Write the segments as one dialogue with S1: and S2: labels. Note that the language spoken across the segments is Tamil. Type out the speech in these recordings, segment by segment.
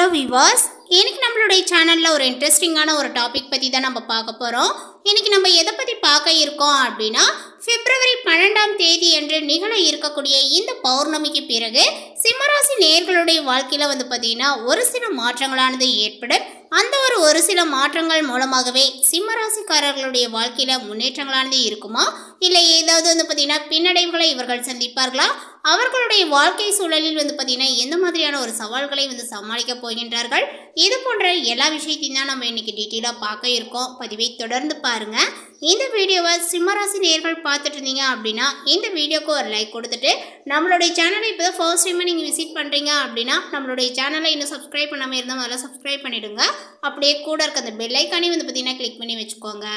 S1: ஹலோ விவாஸ், இன்னைக்கு நம்மளுடைய சேனலில் ஒரு இன்ட்ரெஸ்டிங்கான ஒரு டாபிக் பற்றி தான் நம்ம பார்க்க போகிறோம். இன்னைக்கு நம்ம எதை பற்றி பார்க்க இருக்கோம் அப்படின்னா, பிப்ரவரி 12ஆம் தேதி என்று நிகழ இருக்கக்கூடிய இந்த பௌர்ணமிக்கு பிறகு சிம்மராசி நேயர்களுடைய வாழ்க்கையில் பார்த்தீங்கன்னா ஒரு சில மாற்றங்களானது ஏற்படும். அந்த ஒரு சில மாற்றங்கள் மூலமாகவே சிம்மராசிக்காரர்களுடைய வாழ்க்கையில் முன்னேற்றங்களானது இருக்குமா, இல்லை ஏதாவது பார்த்தீங்கன்னா பின்னடைவுகளை இவர்கள் சந்திப்பார்களா, அவர்களுடைய வாழ்க்கை சூழலில் பார்த்தீங்கன்னா எந்த மாதிரியான ஒரு சவால்களை சமாளிக்க போகின்றார்கள், இது போன்ற எல்லா விஷயத்தையும் தான் நம்ம இன்னைக்கு டீட்டெயிலாக பார்க்க இருக்கோம். பதிவை தொடர்ந்து பாருங்க. இந்த வீடியோவை சிம்மராசி நேயர்கள் பார்த்துட்டு இருந்தீங்க அப்படின்னா இந்த வீடியோக்கு ஒரு லைக் கொடுத்துட்டு, நம்மளுடைய சேனலை இப்போ தான் ஃபர்ஸ்ட் டைமாக நீங்கள் விசிட் பண்ணுறீங்க அப்படின்னா நம்மளுடைய சேனலை இன்னும் சப்ஸ்கிரைப் பண்ணாமல் இருந்தால் முதல்ல சப்ஸ்கிரைப் பண்ணிவிடுங்க. அப்படியே கூட இருக்க அந்த பெல் ஐக்கானே பார்த்தீங்கன்னா கிளிக் பண்ணி வச்சுக்கோங்க.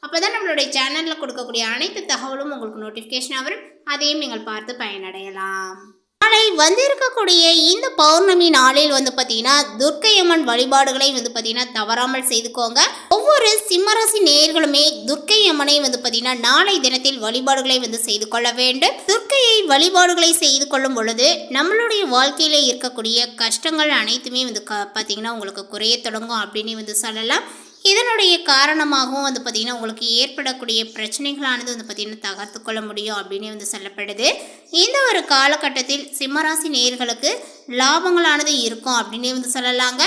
S1: அப்போ தான் நம்மளுடைய சேனலில் கொடுக்கக்கூடிய அனைத்து தகவலும் உங்களுக்கு நோட்டிஃபிகேஷனாக வரும். அதையும் நீங்கள் பார்த்து பயனடையலாம். நாளை இருக்கக்கூடிய இந்த பௌர்ணமி நாளில் பார்த்தீங்கன்னா துர்க்கை அம்மன் வழிபாடுகளை பார்த்தீங்கன்னா தவறாமல் செய்துக்கோங்க. ஒவ்வொரு சிம்மராசி நேயர்களுமே துர்க்கை அம்மனை பார்த்தீங்கன்னா நாளை தினத்தில் வழிபாடுகளை செய்து கொள்ள வேண்டும். துர்க்கையை வழிபாடுகளை செய்து கொள்ளும் பொழுது நம்மளுடைய வாழ்க்கையில இருக்கக்கூடிய கஷ்டங்கள் அனைத்துமே பார்த்தீங்கன்னா உங்களுக்கு குறைய தொடங்கும் அப்படின்னு சொல்லலாம். இதனுடைய காரணமாகவும் பார்த்தீங்கன்னா உங்களுக்கு ஏற்படக்கூடிய பிரச்சனைகளானது பார்த்தீங்கன்னா தகர்த்து கொள்ள முடியும் அப்படின்னு சொல்லப்படுது. இந்த ஒரு காலகட்டத்தில் சிம்மராசி நேயர்களுக்கு லாபங்களானது இருக்கும் அப்படின்னு சொல்லலாங்க.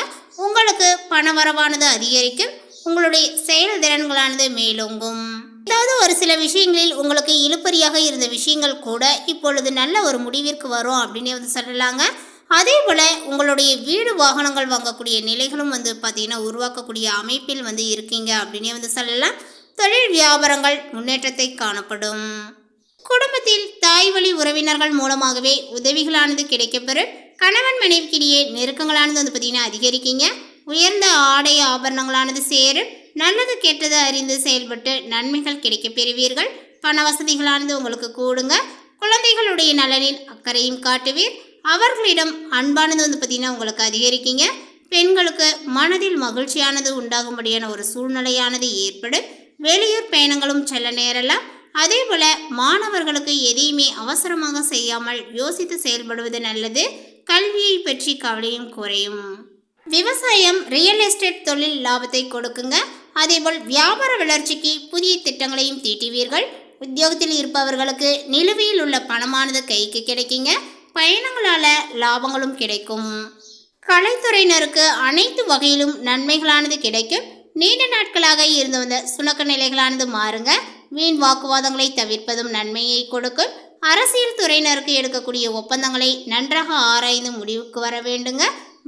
S1: உங்களுக்கு பணவரவானது அதிகரிக்கும், உங்களுடைய செயல்திறன்களானது மேலோங்கும். ஏதாவது ஒரு சில விஷயங்களில் உங்களுக்கு இழுபறியாக இருந்த விஷயங்கள் கூட இப்பொழுது நல்ல ஒரு முடிவிற்கு வரும் அப்படின்னு சொல்லலாங்க. அதே போல் உங்களுடைய வீடு வாகனங்கள் வாங்கக்கூடிய நிலைகளும் பார்த்தீங்கன்னா உருவாக்கக்கூடிய அமைப்பில் இருக்கீங்க அப்படின்னு சொல்லலாம். தொழில் வியாபாரங்கள் முன்னேற்றத்தை காணப்படும். குடும்பத்தில் தாய் வழி உறவினர்கள் மூலமாகவே உதவிகளானது கிடைக்கப்பெறும். கணவன் மனைவிக்கிடையே நெருக்கங்களானது பார்த்தீங்கன்னா அதிகரிக்கீங்க. உயர்ந்த ஆடை ஆபரணங்களானது சேரும். நல்லது கெட்டது அறிந்து செயல்பட்டு நன்மைகள் கிடைக்க பெறுவீர்கள். பண வசதிகளானது உங்களுக்கு கூடுங்க. குழந்தைகளுடைய நலனில் அக்கறையும் காட்டுவீர். அவர்களிடம் அன்பானது பார்த்தீங்கன்னா உங்களுக்கு அதிகரிக்கீங்க. பெண்களுக்கு மனதில் மகிழ்ச்சியானது உண்டாகும்படியான ஒரு சூழ்நிலையானது ஏற்படும். வெளியூர் பயணங்களும் செல்ல நேரலாம். அதே போல மாணவர்களுக்கு எதையுமே அவசரமாக செய்யாமல் யோசித்து செயல்படுவது நல்லது. கல்வியை பற்றி கவலையும் குறையும். விவசாயம், ரியல் எஸ்டேட் தொழில் லாபத்தை கொடுக்குங்க. அதேபோல் வியாபார வளர்ச்சிக்கு புதிய திட்டங்களையும் தீட்டுவீர்கள். உத்தியோகத்தில் இருப்பவர்களுக்கு நிலுவையில் உள்ள பணமானது கைக்கு கிடைக்குங்க. பயணங்களால லாபங்களும் கிடைக்கும். கலைத்துறையினருக்கு அனைத்து வகையிலும் நன்மைகளானது கிடைக்கும். நீண்ட நாட்களாக இருந்து வந்த சுணக்க நிலைகளானது மாறுங்க. வீண் வாக்குவாதங்களை தவிர்ப்பதும் நன்மையை கொடுக்கும். அரசியல் துறையினருக்கு எடுக்கக்கூடிய ஒப்பந்தங்களை நன்றாக ஆராய்ந்து முடிவுக்கு வர வேண்டுங்க.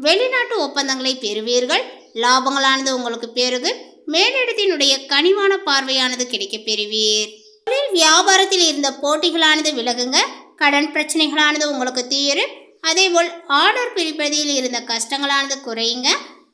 S1: வெளிநாட்டு ஒப்பந்தங்களை பெறுவீர்கள். லாபங்களானது உங்களுக்கு பெருகு. மேலிடத்தினுடைய கனிவான பார்வையானது கிடைக்க பெறுவீர். தொழில் வியாபாரத்தில் இருந்த போட்டிகளானது விலகுங்க. கடன் பிரச்சனைகளானது உங்களுக்கு தீரும். அதேபோல் ஆர்டர் பிரிப்பதில் இருந்த கஷ்டங்களானது குறையுங்க.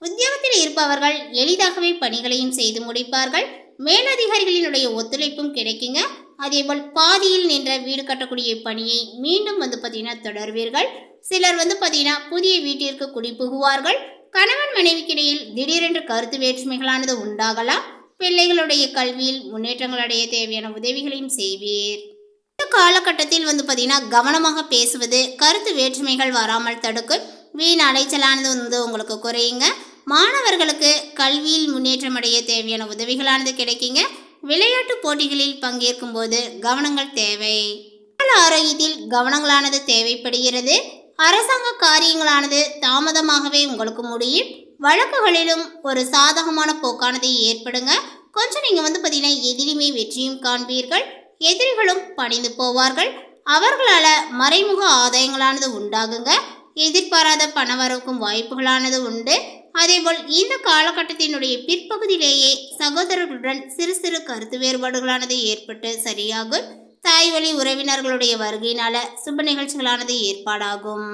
S1: உத்தியோகத்தில் இருப்பவர்கள் எளிதாகவே பணிகளையும் செய்து முடிப்பார்கள். மேலதிகாரிகளினுடைய ஒத்துழைப்பும் கிடைக்குங்க. அதேபோல் பாதியில் நின்ற வீடு கட்டக்கூடிய பணியை மீண்டும் பார்த்தீங்கன்னா தொடர்வீர்கள். சிலர் பார்த்தீங்கன்னா புதிய வீட்டிற்கு குடிபுகுவார்கள். கணவன் மனைவிக்கிடையில் திடீரென்று கருத்து வேற்றுமைகளானது உண்டாகலாம். பிள்ளைகளுடைய கல்வியில் முன்னேற்றங்கள் அடைய தேவையான உதவிகளையும் செய்வீர். இந்த காலகட்டத்தில் பார்த்தீங்கன்னா கவனமாக பேசுவது கருத்து வேற்றுமைகள் வராமல் தடுக்கும். வீண் அலைச்சலானது உங்களுக்கு குறையுங்க. மாணவர்களுக்கு கல்வியில் முன்னேற்றம் அடைய தேவையான உதவிகளானது கிடைக்குங்க. விளையாட்டு போட்டிகளில் பங்கேற்கும் போது கவனங்கள் தேவை. ஆரோக்கியத்தில் கவனங்களானது தேவைப்படுகிறது. அரசாங்க காரியங்களானது தாமதமாகவே உங்களுக்கு முடியும். வழக்குகளிலும் ஒரு சாதகமான போக்கானது ஏற்படுங்க. கொஞ்சம் நீங்கள் பார்த்தீங்கன்னா எதிலுமே வெற்றியும் காண்பீர்கள். எதிரிகளும் பணிந்து போவார்கள். அவர்களால் மறைமுக ஆதாயங்களானது உண்டாகுங்க. எதிர்பாராத பணவரவுக்கும் வாய்ப்புகளானது உண்டு. அதேபோல் இந்த காலகட்டத்தினுடைய பிற்பகுதியிலேயே சகோதரர்களுடன் சிறு சிறு கருத்து வேறுபாடுகளானது ஏற்பட்டு சரியாகும். தாய் வழி உறவினர்களுடைய வருகையினால சுப நிகழ்ச்சிகளானது ஏற்பாடாகும்.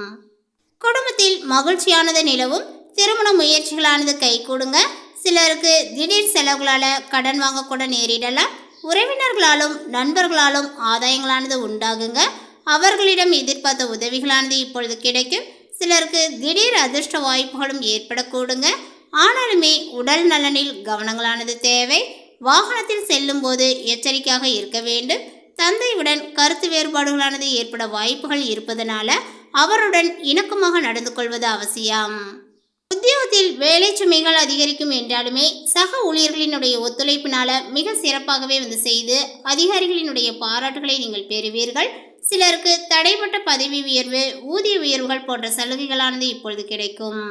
S1: குடும்பத்தில் மகிழ்ச்சியானது நிலவும். திருமண முயற்சிகளானது கை கூடுங்க. சிலருக்கு திடீர் செலவுகளால் கடன் வாங்கக்கூட நேரிடலாம். உறவினர்களாலும் நண்பர்களாலும் ஆதாயங்களானது உண்டாகுங்க. அவர்களிடம் எதிர்பார்த்த உதவிகளானது இப்பொழுது கிடைக்கும். சிலருக்கு திடீர் அதிர்ஷ்ட வாய்ப்புகளும் ஏற்படக்கூடுங்க. ஆனாலுமே உடல் நலனில் கவனங்களானது தேவை. வாகனத்தில் செல்லும் போது எச்சரிக்கையாக இருக்க வேண்டும். தந்தையுடன் கருத்து வேறுபாடுகளானது ஏற்பட வாய்ப்புகள் இருப்பதனால அவருடன் இணக்கமாக நடந்து கொள்வது அவசியம். உத்தியோக குடும்பத்தில் வேலை சுமைகள் அதிகரிக்கும் என்றாலுமே சக ஊழியர்களினுடைய ஒத்துழைப்பினால மிக சிறப்பாகவே செய்து அதிகாரிகளினுடைய பாராட்டுகளை நீங்கள் பெறுவீர்கள். சிலருக்கு தடைப்பட்ட பதவி உயர்வு, ஊதிய உயர்வுகள் போன்ற சலுகைகளானது இப்பொழுது கிடைக்கும்.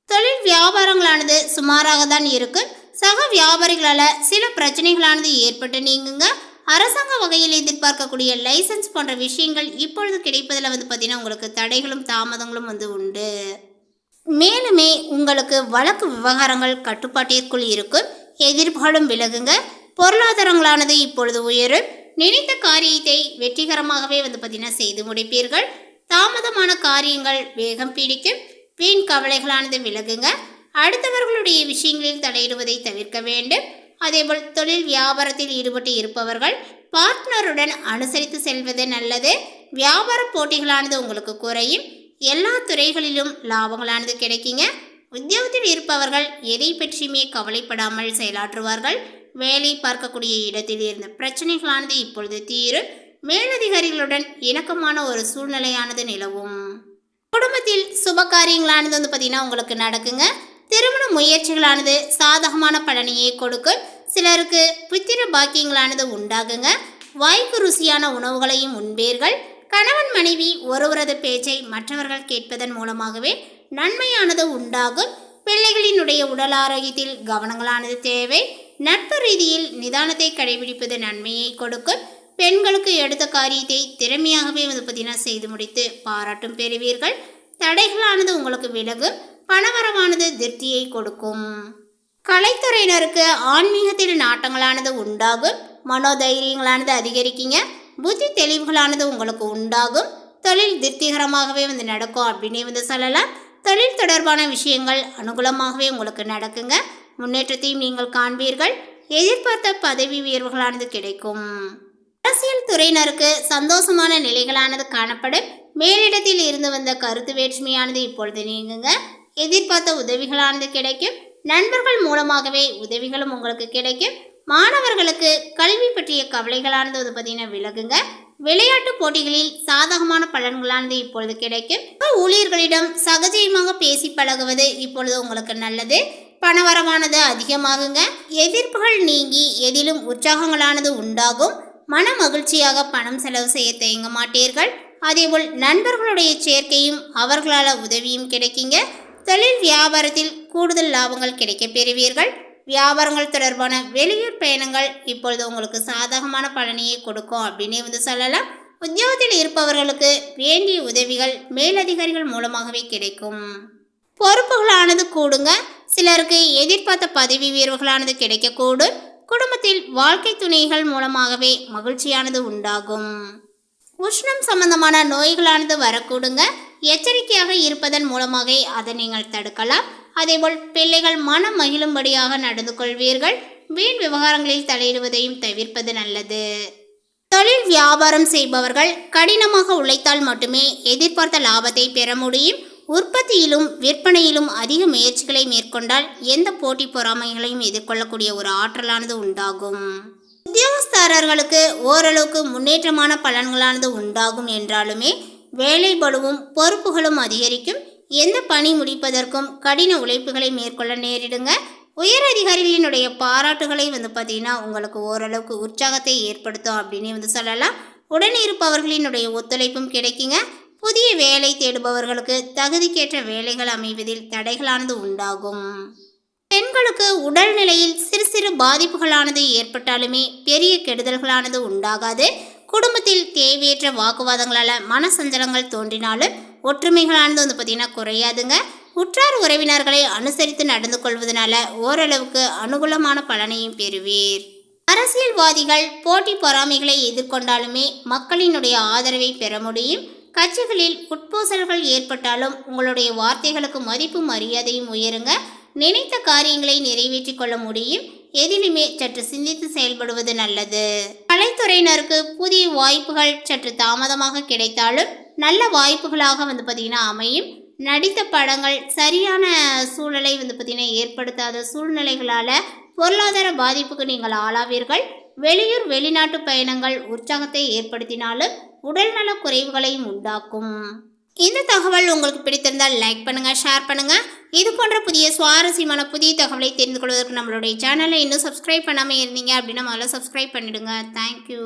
S1: தொழில் வியாபாரங்களானது சுமாராக தான் இருக்கும். சக வியாபாரிகளால் சில பிரச்சனைகளானது ஏற்பட்டு நீங்குங்க. அரசாங்க வகையில் எதிர்பார்க்கக்கூடிய லைசன்ஸ் போன்ற விஷயங்கள் இப்பொழுது கிடைப்பதில் பார்த்தீங்கன்னா உங்களுக்கு தடைகளும் தாமதங்களும் உண்டு. மேலுமே உங்களுக்கு வழக்கு விவகாரங்கள் கட்டுப்பாட்டிற்குள் இருக்கும். எதிர்ப்புகளும் விலகுங்க. பொருளாதாரங்களானது இப்பொழுது உயரும். நினைத்த காரியத்தை வெற்றிகரமாகவே பார்த்தீங்கன்னா செய்து முடிப்பீர்கள். தாமதமான காரியங்கள் வேகம் பிடிக்கும். வீண் கவலைகளானது விலகுங்க. அடுத்தவர்களுடைய விஷயங்களில் தலையிடுவதை தவிர்க்க வேண்டும். அதேபோல் தொழில் வியாபாரத்தில் ஈடுபட்டு இருப்பவர்கள் பார்ட்னருடன் அனுசரித்து செல்வது நல்லது. வியாபார போட்டிகளானது உங்களுக்கு குறையும். எல்லா துறைகளிலும் லாபங்களானது கிடைக்குங்க. உத்தியோகத்தில் இருப்பவர்கள் எதை பற்றியுமே கவலைப்படாமல் செயலாற்றுவார்கள். வேலை பார்க்கக்கூடிய இடத்தில் இருந்த பிரச்சனைகளானது இப்பொழுது தீரும். மேலதிகாரிகளுடன் இணக்கமான ஒரு சூழ்நிலையானது நிலவும். குடும்பத்தில் சுப காரியங்களானது பார்த்தீங்கன்னா உங்களுக்கு நடக்குங்க. திருமண முயற்சிகளானது சாதகமான பலனையே கொடுக்கும். சிலருக்கு புத்திர பாக்கியங்களானது உண்டாகுங்க. வாய்க்கு ருசியான உணவுகளையும் உண்பீர்கள். கணவன் மனைவி ஒருவரது பேச்சை மற்றவர்கள் கேட்பதன் மூலமாகவே நன்மையானது உண்டாகும். பிள்ளைகளினுடைய உடல் ஆரோக்கியத்தில் கவனங்களானது தேவை. நட்பு ரீதியில் நிதானத்தை கடைபிடிப்பது நன்மையை கொடுக்கும். பெண்களுக்கு எடுத்த காரியத்தை திறமையாகவே பார்த்தீங்கன்னா செய்து முடித்து பாராட்டும் பெறுவீர்கள். தடைகளானது உங்களுக்கு விலகும். பணவரவானது திருப்தியை கொடுக்கும். கலைத்துறையினருக்கு ஆன்மீகத்தில் நாட்டங்களானது உண்டாகும். மனோதைரியங்களானது அதிகரிக்குங்க. புத்தி தெளிவுகளானது உங்களுக்கு உண்டாகும். தொழில் திருப்திகரமாகவே நடக்கும் அப்படின்னே சொல்லலாம். தொழில் தொடர்பான விஷயங்கள் அனுகூலமாகவே உங்களுக்கு நடக்குங்க. முன்னேற்றத்தையும் நீங்கள் காண்பீர்கள். எதிர்பார்த்த பதவி உயர்வுகளானது கிடைக்கும். அரசியல் துறையினருக்கு சந்தோஷமான நிலைகளானது காணப்படும். மேலிடத்தில் இருந்து வந்த கருத்து வேற்றுமையானது இப்பொழுது நீங்குங்க. எதிர்பார்த்த உதவிகளானது கிடைக்கும். நண்பர்கள் மூலமாகவே உதவிகளும் உங்களுக்கு கிடைக்கும். மாணவர்களுக்கு கல்வி பற்றிய கவலைகளானது பார்த்தீங்கன்னா விலகுங்க. விளையாட்டு போட்டிகளில் சாதகமான பலன்களானது இப்பொழுது கிடைக்கும். ஊழியர்களிடம் சகஜமாக பேசி பழகுவது இப்பொழுது உங்களுக்கு நல்லது. பணவரவானது அதிகமாகுங்க. எதிர்ப்புகள் நீங்கி எதிலும் உற்சாகங்களானது உண்டாகும். மன மகிழ்ச்சியாக பணம் செலவு செய்ய தயங்க மாட்டீர்கள். அதேபோல் நண்பர்களுடைய சேர்க்கையும் அவர்களால் உதவியும் கிடைக்குங்க. தொழில் வியாபாரத்தில் கூடுதல் லாபங்கள் கிடைக்க பெறுவீர்கள். வியாபாரங்கள் தொடர்பான வெளியூர் பயணங்கள் இப்பொழுது உங்களுக்கு சாதகமான பலனையை கொடுக்கும் அப்படின்னே சொல்லலாம். உத்தியோகத்தில் இருப்பவர்களுக்கு வேண்டிய உதவிகள் மேலதிகாரிகள் மூலமாகவே கிடைக்கும். பொறுப்புகளானது கூடுங்க. சிலருக்கு எதிர்பார்த்த பதவி உயர்வுகளானது கிடைக்கக்கூடும். குடும்பத்தில் வாழ்க்கை துணைகள் மூலமாகவே மகிழ்ச்சியானது உண்டாகும். உஷ்ணம் சம்பந்தமான நோய்களானது வரக்கூடுங்க. எச்சரிக்கையாக இருப்பதன் மூலமாக அதை நீங்கள் தடுக்கலாம். அதேபோல் பிள்ளைகள் மனம் மகிழும்படியாக நடந்து கொள்வீர்கள். வீண் விவகாரங்களில் தலையிடுவதையும் தவிர்ப்பது நல்லது. தொழில் வியாபாரம் செய்பவர்கள் கடினமாக உழைத்தால் மட்டுமே எதிர்பார்த்த லாபத்தை பெற முடியும். உற்பத்தியிலும் விற்பனையிலும் அதிக முயற்சிகளை மேற்கொண்டால் எந்த போட்டி பொறாமைகளையும் எதிர்கொள்ளக்கூடிய ஒரு ஆற்றலானது உண்டாகும். உத்தியோகஸ்தர்களுக்கு ஓரளவுக்கு முன்னேற்றமான பலன்களானது உண்டாகும் என்றாலுமே வேலை பளுவும் பொறுப்புகளும் அதிகரிக்கும். எந்த பணி முடிப்பதற்கும் கடின உழைப்புகளை மேற்கொள்ள நேரிடுங்க. உயர் அதிகாரிகளினுடைய பாராட்டுகளை பார்த்தீங்கன்னா உங்களுக்கு ஓரளவுக்கு உற்சாகத்தை ஏற்படுத்தும் அப்படின்னே சொல்லலாம். உடன் இருப்பவர்களினுடைய ஒத்துழைப்பும் கிடைக்குங்க. புதிய வேலை தேடுபவர்களுக்கு தகுதிக்கேற்ற வேலைகள் அமைவதில் தடைகளானது உண்டாகும். பெண்களுக்கு உடல்நிலையில் சிறு சிறு பாதிப்புகளானது ஏற்பட்டாலுமே பெரிய கெடுதல்களானது உண்டாகாது. குடும்பத்தில் தேவையற்ற வாக்குவாதங்களால் மனசஞ்சலங்கள் தோன்றினாலும் ஒற்றுமைகளானது பார்த்தீங்கன்னா குறையாதுங்க. உற்றார் உறவினர்களை அனுசரித்து நடந்து கொள்வதனால ஓரளவுக்கு அனுகூலமான பலனையும் பெறுவீர். அரசியல்வாதிகள் போட்டி பொறாமைகளை எதிர்கொண்டாலுமே மக்களினுடைய ஆதரவை பெற முடியும். கட்சிகளில் உட்பூசல்கள் ஏற்பட்டாலும் உங்களுடைய வார்த்தைகளுக்கு மதிப்பு மரியாதையும் உயருங்க. நினைத்த காரியங்களை நிறைவேற்றி கொள்ள முடியும். எதிலுமே சற்று சிந்தித்து செயல்படுவது நல்லது. கலைத்துறையினருக்கு புதிய வாய்ப்புகள் சற்று தாமதமாக கிடைத்தாலும் நல்ல வாய்ப்புகளாக பார்த்தீங்கன்னா அமையும். நடித்த படங்கள் சரியான சூழலை பார்த்தீங்கன்னா ஏற்படுத்தாத சூழ்நிலைகளால் பொருளாதார பாதிப்புக்கு நீங்கள் ஆளாவீர்கள். வெளியூர் வெளிநாட்டு பயணங்கள் உற்சாகத்தை ஏற்படுத்தினாலும் உடல்நல குறைவுகளையும் உண்டாக்கும். இந்த தகவல் உங்களுக்கு பிடித்திருந்தால் லைக் பண்ணுங்கள், ஷேர் பண்ணுங்கள். இது போன்ற புதிய சுவாரஸ்யமான புதிய தகவலை தெரிந்து கொள்வதற்கு நம்மளுடைய சேனலை இன்னும் சப்ஸ்கிரைப் பண்ணாமல் இருந்தீங்க அப்படின்னா முதல்ல சப்ஸ்கிரைப் பண்ணிவிடுங்க. தேங்க்யூ.